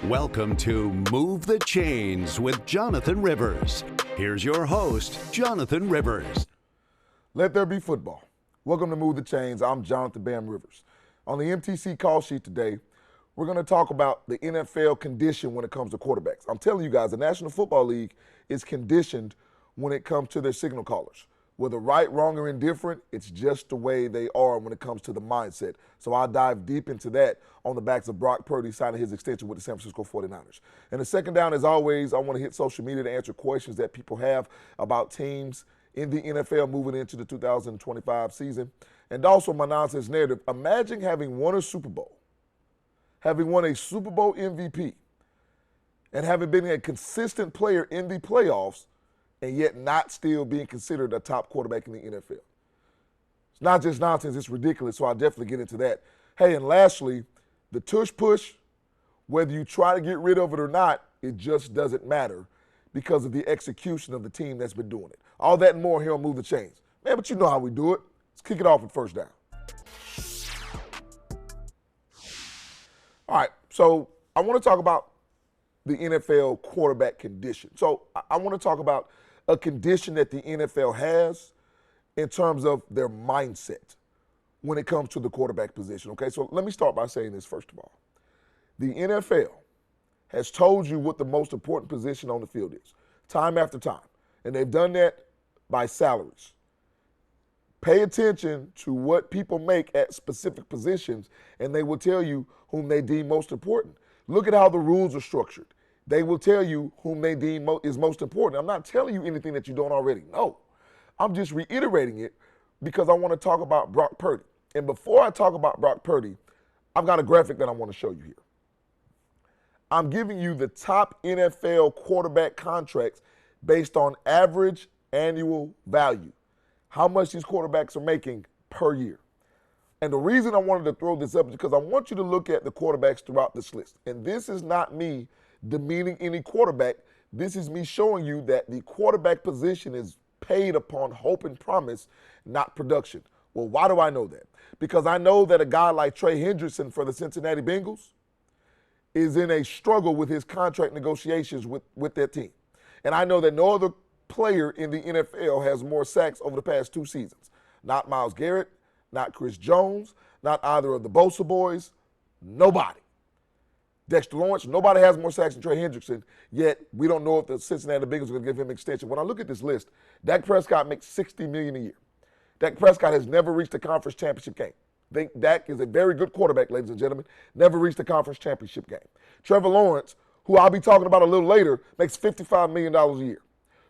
Welcome to Move the Chains with Jonathan Rivers. Here's your host, Jonathan Rivers. Let there be football. Welcome to Move the Chains. I'm Jonathan Bam Rivers. On the MTC call sheet today, we're going to talk about the NFL condition when it comes to quarterbacks. I'm telling you guys, the National Football League is conditioned when it comes to their signal callers. Whether right, wrong, or indifferent, it's just the way they are when it comes to the mindset. So I'll dive deep into that on the backs of Brock Purdy signing his extension with the San Francisco 49ers. And the second down, as always, I want to hit social media to answer questions that people have about teams in the NFL moving into the 2025 season. And also my nonsense narrative. Imagine having won a Super Bowl, having won a Super Bowl MVP, and having been a consistent player in the playoffs, and yet not still being considered a top quarterback in the NFL. It's not just nonsense, it's ridiculous, so I'll definitely get into that. Hey, and lastly, the tush push, whether you try to get rid of it or not, it just doesn't matter because of the execution of the team that's been doing it. All that and more here on Move the Chains. Man, but you know how we do it. Let's kick it off with first down. All right, so I want to talk about the NFL quarterback condition. So I want to talk about a condition that the NFL has in terms of their mindset when it comes to the quarterback position, okay? So let me start by saying this first of all. The NFL has told you what the most important position on the field is, time after time, and they've done that by salaries. Pay attention to what people make at specific positions, and they will tell you whom they deem most important. Look at how the rules are structured. They will tell you whom they deem is most important. I'm not telling you anything that you don't already know. I'm just reiterating it because I want to talk about Brock Purdy. And before I talk about Brock Purdy, I've got a graphic that I want to show you here. I'm giving you the top NFL quarterback contracts based on average annual value, how much these quarterbacks are making per year. And the reason I wanted to throw this up is because I want you to look at the quarterbacks throughout this list. And this is not me demeaning any quarterback. This is me showing you that the quarterback position is paid upon hope and promise, not production. Well, why do I know that? Because I know that a guy like Trey Hendrickson for the Cincinnati Bengals is in a struggle with his contract negotiations with that team. And I know that no other player in the NFL has more sacks over the past 2 seasons. Not Myles Garrett, not Chris Jones, not either of the Bosa boys, nobody. Dexter Lawrence, nobody has more sacks than Trey Hendrickson, yet we don't know if the Cincinnati Bengals are going to give him an extension. When I look at this list, Dak Prescott makes $60 million a year. Dak Prescott has never reached a conference championship game. Dak is a very good quarterback, ladies and gentlemen, never reached a conference championship game. Trevor Lawrence, who I'll be talking about a little later, makes $55 million a year.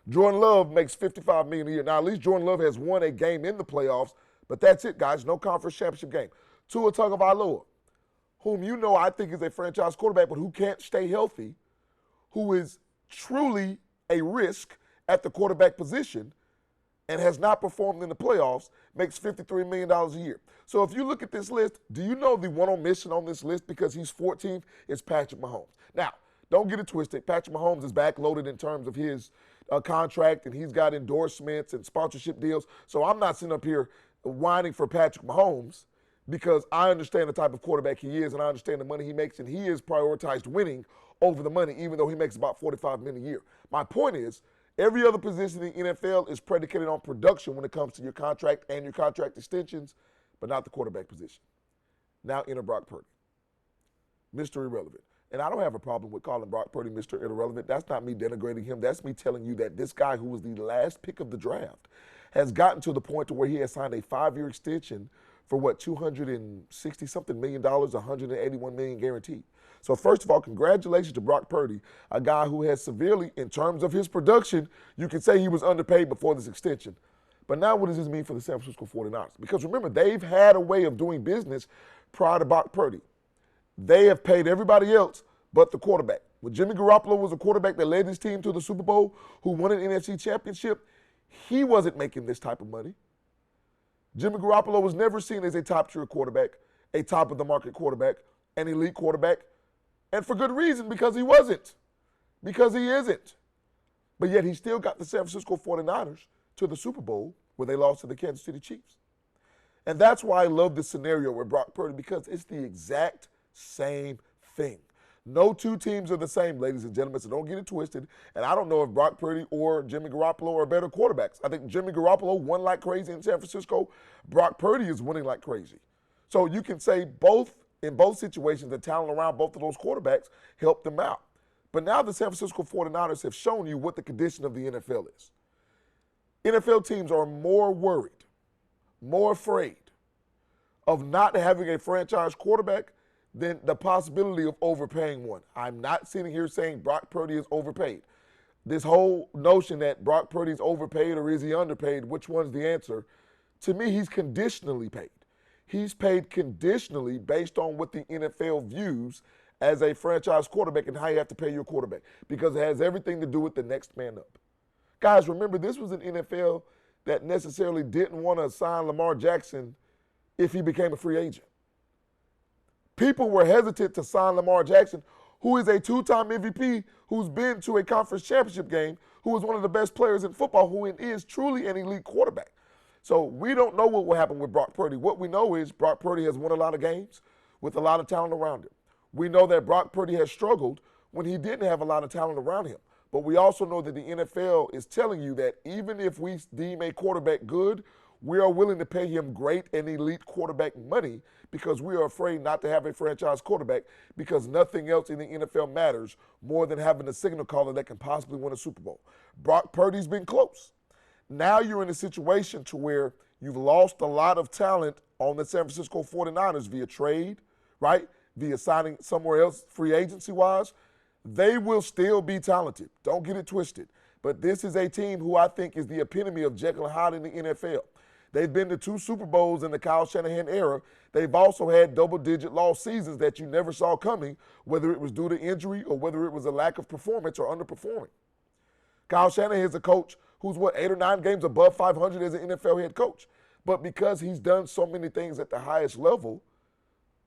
Jordan Love makes $55 million a year. Now, at least Jordan Love has won a game in the playoffs, but that's it, guys. No conference championship game. Tua Tagovailoa, whom you know I think is a franchise quarterback, but who can't stay healthy, who is truly a risk at the quarterback position and has not performed in the playoffs, makes $53 million a year. So if you look at this list, do you know the one omission on this list because he's 14th is Patrick Mahomes? Now, don't get it twisted. Patrick Mahomes is backloaded in terms of his contract, and he's got endorsements and sponsorship deals. So I'm not sitting up here whining for Patrick Mahomes because I understand the type of quarterback he is and I understand the money he makes, and he is prioritized winning over the money, even though he makes about $45 million a year. My point is, every other position in the NFL is predicated on production when it comes to your contract and your contract extensions, but not the quarterback position. Now enter Brock Purdy, Mr. Irrelevant. And I don't have a problem with calling Brock Purdy Mr. Irrelevant. That's not me denigrating him. That's me telling you that this guy who was the last pick of the draft has gotten to the point to where he has signed a 5-year extension for what, $260-something million, $181 million guaranteed. So first of all, congratulations to Brock Purdy, a guy who has severely, in terms of his production, you can say he was underpaid before this extension. But now what does this mean for the San Francisco 49ers? Because remember, they've had a way of doing business prior to Brock Purdy. They have paid everybody else but the quarterback. When Jimmy Garoppolo was a quarterback that led his team to the Super Bowl, who won an NFC championship, he wasn't making this type of money. Jimmy Garoppolo was never seen as a top-tier quarterback, a top-of-the-market quarterback, an elite quarterback, and for good reason, because he wasn't, because he isn't. But yet he still got the San Francisco 49ers to the Super Bowl where they lost to the Kansas City Chiefs. And that's why I love this scenario with Brock Purdy, because it's the exact same thing. No two teams are the same, ladies and gentlemen, so don't get it twisted. And I don't know if Brock Purdy or Jimmy Garoppolo are better quarterbacks. I think Jimmy Garoppolo won like crazy in San Francisco. Brock Purdy is winning like crazy. So you can say in both situations, the talent around both of those quarterbacks helped them out. But now the San Francisco 49ers have shown you what the condition of the NFL is. NFL teams are more worried, more afraid of not having a franchise quarterback than the possibility of overpaying one. I'm not sitting here saying Brock Purdy is overpaid. This whole notion that Brock Purdy is overpaid or is he underpaid, which one's the answer? To me, he's conditionally paid. He's paid conditionally based on what the NFL views as a franchise quarterback and how you have to pay your quarterback, because it has everything to do with the next man up. Guys, remember, this was an NFL that necessarily didn't want to sign Lamar Jackson if he became a free agent. People were hesitant to sign Lamar Jackson, who is a two-time MVP, who's been to a conference championship game, who is one of the best players in football, who is truly an elite quarterback. So we don't know what will happen with Brock Purdy. What we know is Brock Purdy has won a lot of games with a lot of talent around him. We know that Brock Purdy has struggled when he didn't have a lot of talent around him. But we also know that the NFL is telling you that even if we deem a quarterback good, we are willing to pay him great and elite quarterback money because we are afraid not to have a franchise quarterback, because nothing else in the NFL matters more than having a signal caller that can possibly win a Super Bowl. Brock Purdy's been close. Now you're in a situation to where you've lost a lot of talent on the San Francisco 49ers via trade, right? Via signing somewhere else free agency-wise. They will still be talented. Don't get it twisted. But this is a team who I think is the epitome of Jekyll and Hyde in the NFL. They've been to 2 Super Bowls in the Kyle Shanahan era. They've also had double-digit loss seasons that you never saw coming, whether it was due to injury or whether it was a lack of performance or underperforming. Kyle Shanahan is a coach who's, 8 or 9 games above 500 as an NFL head coach. But because he's done so many things at the highest level,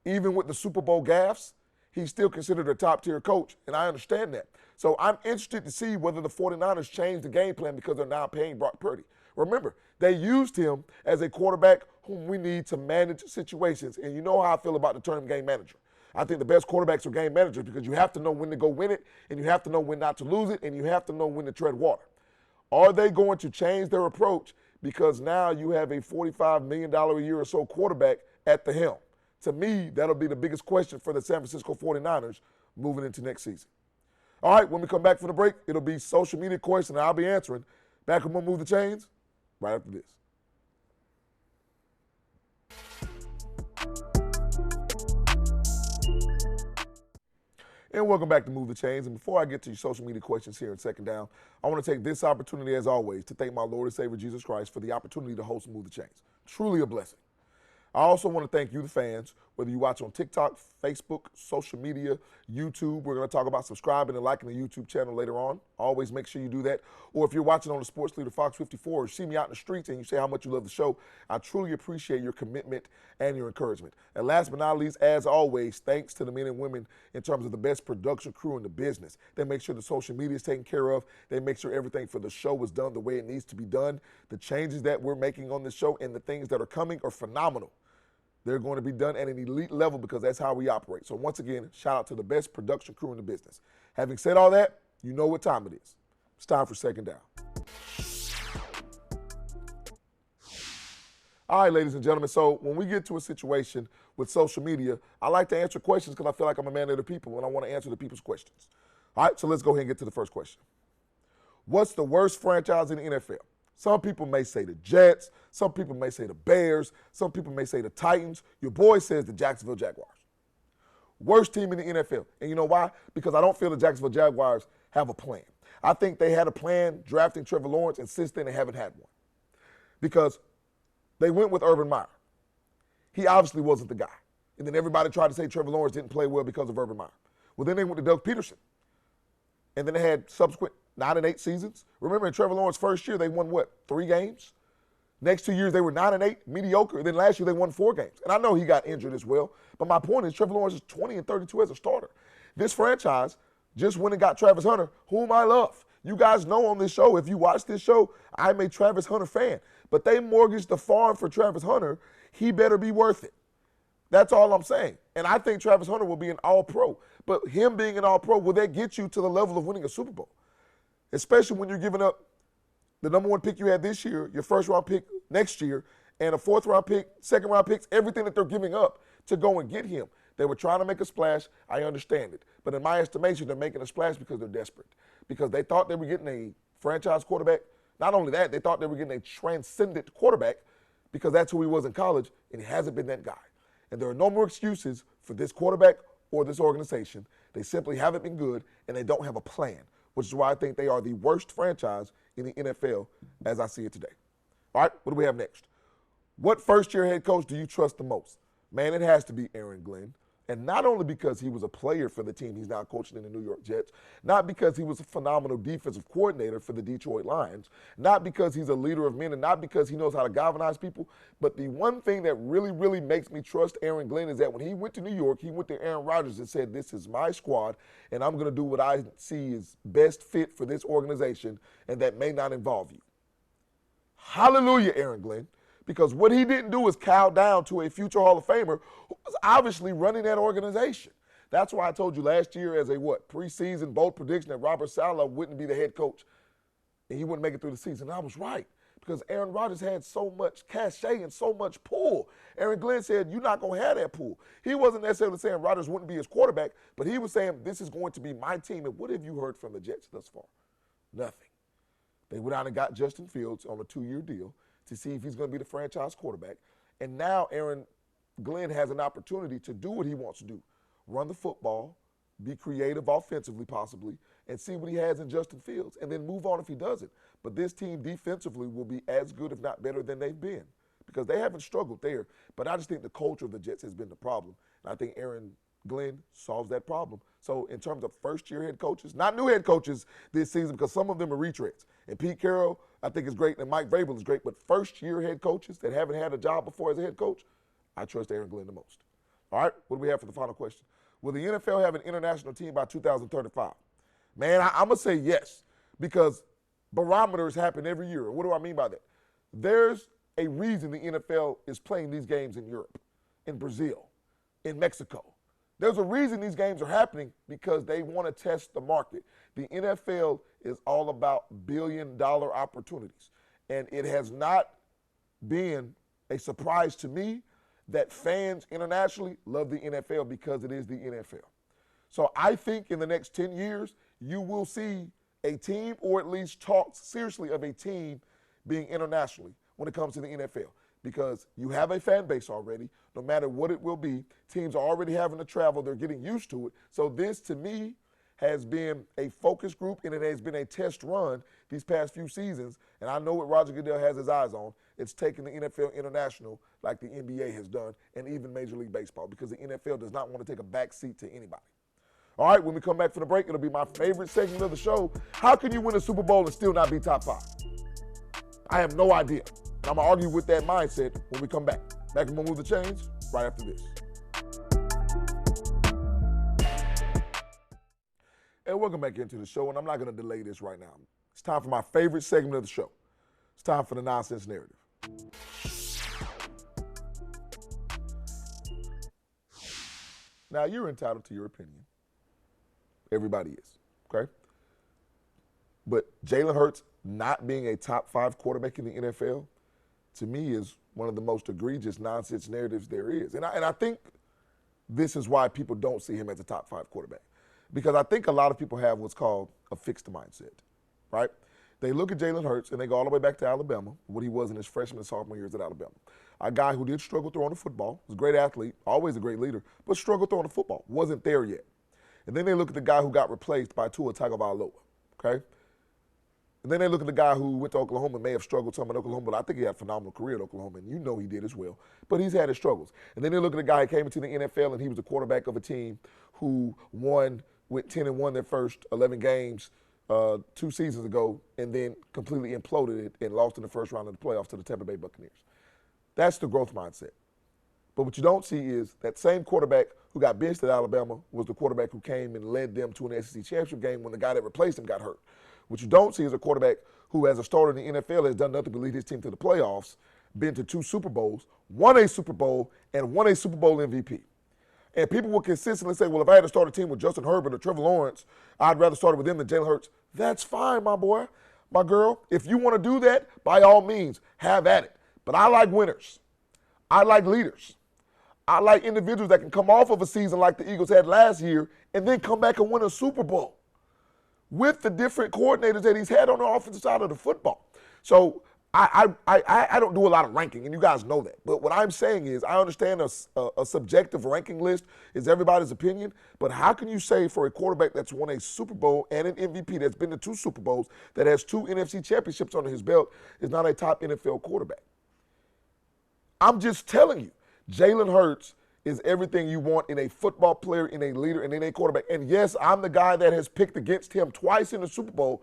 even with the Super Bowl gaffes, he's still considered a top-tier coach, and I understand that. So I'm interested to see whether the 49ers change the game plan because they're now paying Brock Purdy. Remember, they used him as a quarterback whom we need to manage situations, and you know how I feel about the term game manager. I think the best quarterbacks are game managers because you have to know when to go win it, and you have to know when not to lose it, and you have to know when to tread water. Are they going to change their approach because now you have a $45 million a year or so quarterback at the helm? To me, that'll be the biggest question for the San Francisco 49ers moving into next season. All right, when we come back from the break, it'll be social media questions, and I'll be answering. Back on Move the Chains right after this. And welcome back to Move the Chains. And before I get to your social media questions here in Second Down, I want to take this opportunity, as always, to thank my Lord and Savior Jesus Christ for the opportunity to host Move the Chains. Truly a blessing. I also want to thank you, the fans, whether you watch on TikTok, Facebook, social media, YouTube. We're going to talk about subscribing and liking the YouTube channel later on. Always make sure you do that. Or if you're watching on the Sports Leader Fox 54 or see me out in the streets and you say how much you love the show, I truly appreciate your commitment and your encouragement. And last but not least, as always, thanks to the men and women in terms of the best production crew in the business. They make sure the social media is taken care of. They make sure everything for the show is done the way it needs to be done. The changes that we're making on this show and the things that are coming are phenomenal. They're going to be done at an elite level because that's how we operate. So once again, shout out to the best production crew in the business. Having said all that, you know what time it is. It's time for Second Down. All right, ladies and gentlemen, so when we get to a situation with social media, I like to answer questions because I feel like I'm a man of the people and I want to answer the people's questions. All right, so let's go ahead and get to the first question. What's the worst franchise in the NFL? Some people may say the Jets. Some people may say the Bears. Some people may say the Titans. Your boy says the Jacksonville Jaguars. Worst team in the NFL. And you know why? Because I don't feel the Jacksonville Jaguars have a plan. I think they had a plan drafting Trevor Lawrence, and since then they haven't had one. Because they went with Urban Meyer. He obviously wasn't the guy. And then everybody tried to say Trevor Lawrence didn't play well because of Urban Meyer. Well, then they went to Doug Peterson. And then they had subsequent 9-8 seasons. Remember, in Trevor Lawrence's first year, they won, 3 games? Next 2 years, they were 9-8, mediocre. Then last year, they won 4 games. And I know he got injured as well. But my point is, Trevor Lawrence is 20-32 as a starter. This franchise just went and got Travis Hunter, whom I love. You guys know on this show, if you watch this show, I'm a Travis Hunter fan. But they mortgaged the farm for Travis Hunter. He better be worth it. That's all I'm saying. And I think Travis Hunter will be an all-pro. But him being an all-pro, will that get you to the level of winning a Super Bowl? Especially when you're giving up the number one pick you had this year, your first-round pick next year, and a fourth-round pick, second-round picks, everything that they're giving up to go and get him. They were trying to make a splash. I understand it. But in my estimation, they're making a splash because they're desperate. Because they thought they were getting a franchise quarterback. Not only that, they thought they were getting a transcendent quarterback because that's who he was in college, and he hasn't been that guy. And there are no more excuses for this quarterback or this organization. They simply haven't been good, and they don't have a plan, which is why I think they are the worst franchise in the NFL as I see it today. All right, what do we have next? What first-year head coach do you trust the most? Man, it has to be Aaron Glenn. And not only because he was a player for the team he's now coaching in the New York Jets, not because he was a phenomenal defensive coordinator for the Detroit Lions, not because he's a leader of men, and not because he knows how to galvanize people, but the one thing that really, really makes me trust Aaron Glenn is that when he went to New York, he went to Aaron Rodgers and said, this is my squad, and I'm going to do what I see is best fit for this organization, and that may not involve you. Hallelujah, Aaron Glenn. Because what he didn't do is cow down to a future Hall of Famer who was obviously running that organization. That's why I told you last year as a preseason bold prediction that Robert Saleh wouldn't be the head coach and he wouldn't make it through the season. And I was right because Aaron Rodgers had so much cachet and so much pull. Aaron Glenn said, you're not going to have that pull. He wasn't necessarily saying Rodgers wouldn't be his quarterback, but he was saying, this is going to be my team. And what have you heard from the Jets thus far? Nothing. They went out and got Justin Fields on a 2-year deal to see if he's going to be the franchise quarterback. And now Aaron Glenn has an opportunity to do what he wants to do. Run the football, be creative offensively possibly, and see what he has in Justin Fields, and then move on if he doesn't. But this team defensively will be as good, if not better, than they've been because they haven't struggled there. But I just think the culture of the Jets has been the problem. And I think Aaron Glenn solves that problem. So in terms of first-year head coaches, not new head coaches this season because some of them are retreads. And Pete Carroll, I think, is great, and Mike Vrabel is great. But first-year head coaches that haven't had a job before as a head coach, I trust Aaron Glenn the most. All right, what do we have for the final question? Will the NFL have an international team by 2035? Man, I'm going to say yes because barometers happen every year. What do I mean by that? There's a reason the NFL is playing these games in Europe, in Brazil, in Mexico. There's a reason these games are happening because they want to test the market. The NFL is all about billion-dollar opportunities. And it has not been a surprise to me that fans internationally love the NFL because it is the NFL. So I think in the next 10 years, you will see a team or at least talk seriously of a team being internationally when it comes to the NFL. Because you have a fan base already, no matter what it will be. Teams are already having to travel. They're getting used to it. So this, to me, has been a focus group, and it has been a test run these past few seasons. And I know what Roger Goodell has his eyes on. It's taking the NFL international like the NBA has done and even Major League Baseball because the NFL does not want to take a back seat to anybody. All right, when we come back from the break, it'll be my favorite segment of the show. How can you win a Super Bowl and still not be top 5? I have no idea. I'm going to argue with that mindset when we come back. Back and we'll move the chains right after this. And welcome back into the show, and I'm not going to delay this right now. It's time for my favorite segment of the show. It's time for the nonsense narrative. Now, you're entitled to your opinion. Everybody is, okay? But Jalen Hurts not being a top 5 quarterback in the NFL, to me, is one of the most egregious nonsense narratives there is. And I think this is why people don't see him as a top 5 quarterback. Because I think a lot of people have what's called a fixed mindset, right? They look at Jalen Hurts and they go all the way back to Alabama, what he was in his freshman and sophomore years at Alabama. A guy who did struggle throwing the football, was a great athlete, always a great leader, but struggled throwing the football, wasn't there yet. And then they look at the guy who got replaced by Tua Tagovailoa, okay? And then they look at the guy who went to Oklahoma and may have struggled some in Oklahoma, but I think he had a phenomenal career at Oklahoma, and you know he did as well. But he's had his struggles. And then they look at the guy who came into the NFL, and he was the quarterback of a team who went 10-1 their first 11 games 2 seasons ago, and then completely imploded it and lost in the first round of the playoffs to the Tampa Bay Buccaneers. That's the growth mindset. But what you don't see is that same quarterback who got benched at Alabama was the quarterback who came and led them to an SEC championship game when the guy that replaced him got hurt. What you don't see is a quarterback who, as a starter in the NFL, has done nothing but lead his team to the playoffs, been to 2 Super Bowls, won a Super Bowl, and won a Super Bowl MVP. And people will consistently say, well, if I had to start a team with Justin Herbert or Trevor Lawrence, I'd rather start it with them than Jalen Hurts. That's fine, my boy, my girl. If you want to do that, by all means, have at it. But I like winners. I like leaders. I like individuals that can come off of a season like the Eagles had last year and then come back and win a Super Bowl with the different coordinators that he's had on the offensive side of the football. So I don't do a lot of ranking, and you guys know that. But what I'm saying is I understand a subjective ranking list is everybody's opinion, but how can you say for a quarterback that's won a Super Bowl and an MVP that's been to 2 Super Bowls, that has 2 NFC championships under his belt, is not a top NFL quarterback? I'm just telling you, Jalen Hurts is everything you want in a football player, in a leader, and in a quarterback. And yes, I'm the guy that has picked against him twice in the Super Bowl.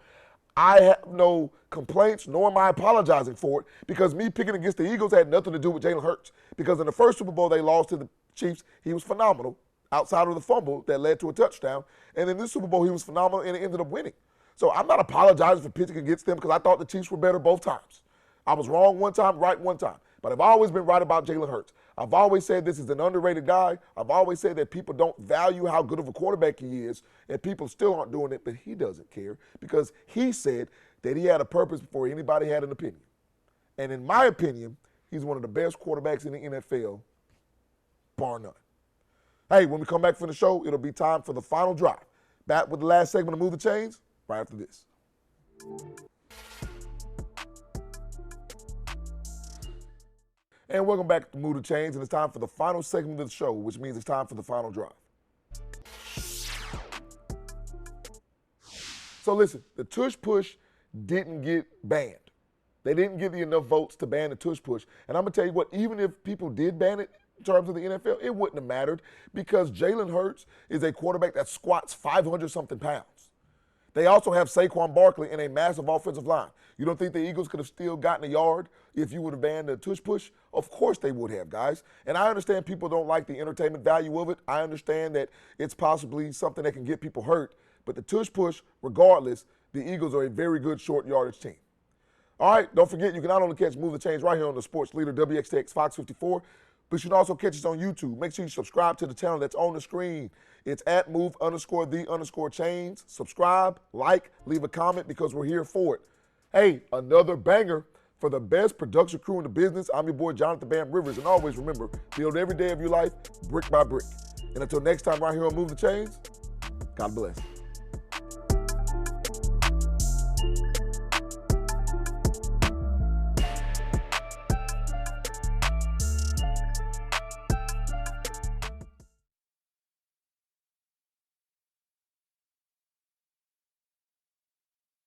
I have no complaints, nor am I apologizing for it, because me picking against the Eagles had nothing to do with Jalen Hurts. Because in the first Super Bowl they lost to the Chiefs, he was phenomenal, outside of the fumble that led to a touchdown. And in this Super Bowl, he was phenomenal, and it ended up winning. So I'm not apologizing for pitching against them because I thought the Chiefs were better both times. I was wrong one time, right one time. But I've always been right about Jalen Hurts. I've always said this is an underrated guy. I've always said that people don't value how good of a quarterback he is, and people still aren't doing it, but he doesn't care because he said that he had a purpose before anybody had an opinion. And in my opinion, he's one of the best quarterbacks in the NFL, bar none. Hey, when we come back from the show, it'll be time for the final drive. Back with the last segment of Move the Chains right after this. And welcome back to Move the Chains, and it's time for the final segment of the show, which means it's time for the final drive. So listen, the tush push didn't get banned. They didn't get enough votes to ban the tush push. And I'm going to tell you what, even if people did ban it in terms of the NFL, it wouldn't have mattered because Jalen Hurts is a quarterback that squats 500-something pounds. They also have Saquon Barkley and a massive offensive line. You don't think the Eagles could have still gotten a yard if you would have banned the tush push? Of course they would have, guys. And I understand people don't like the entertainment value of it. I understand that it's possibly something that can get people hurt. But the tush push, regardless, the Eagles are a very good short yardage team. All right, don't forget, you can not only catch Move the Chains right here on the Sports Leader WXTX Fox 54, but you can also catch us on YouTube. Make sure you subscribe to the channel that's on the screen. It's at move_the_chains. Subscribe, like, leave a comment because we're here for it. Hey, another banger for the best production crew in the business. I'm your boy, Jonathan Bam Rivers. And always remember, build every day of your life brick by brick. And until next time right here on Move the Chains, God bless.